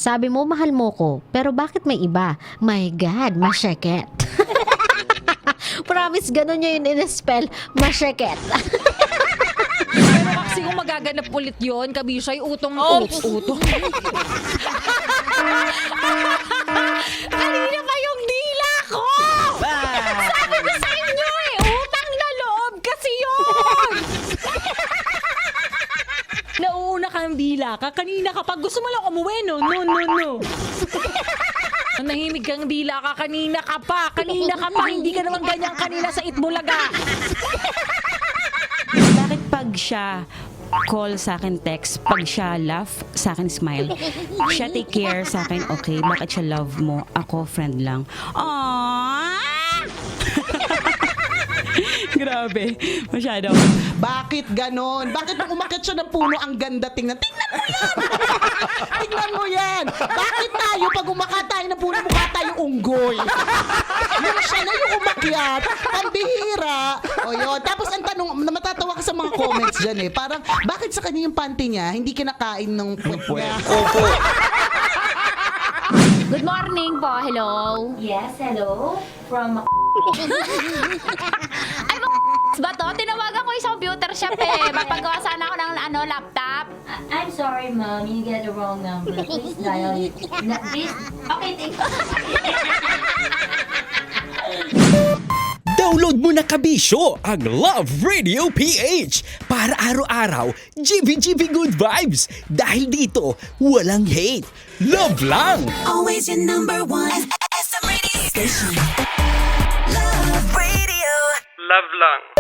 Sabi mo mahal mo ko, pero bakit may iba? My God, masyeket. Promise, ganun niya yun in-spell, masyeket. Pero kasi kung magaganap ulit yun, kabisay, utong-utong. Kanina pa yung dila ko! Sabi ko sa inyo utang na loob kasi yun! Nauuna kang dila ka, kanina kapag gusto mo lang umuwi, no. Nahimig kang dila ka, kanina ka pa, hindi ka naman ganyan kanina sa Itbulaga. Bakit pag siya call sa akin text, pag siya laugh, sa akin smile, siya take care sa akin, okay, bakit siya love mo, ako friend lang. Aww! Grabe, masyado. Bakit ganon? Bakit nung umakit siya ng puno ang ganda tingnan? Tingnan mo yan! Tingnan mo yan! Bakit tayo pag umakat tayo ng puno mukha tayo unggoy? Yung siya na yung umakyat, pambihira. O yun. Tapos ang tanong, matatawa ka sa mga comments dyan parang, bakit sa kanya yung panty niya, hindi kinakain ng puwet niya? Opo. Good morning po, hello. Yes, hello? From Ay, ba to? Tinawagan ko isang computer shop Mapagawa sana ako ng laptop. I'm sorry, ma'am. You get the wrong number. Please dial it. Please. Okay, thank you. Download mo na kabisyo ang Love Radio PH para araw-araw GB good vibes. Dahil dito, walang hate. Love lang! Always your number one. SM Radio Station. Love Radio. Love lang.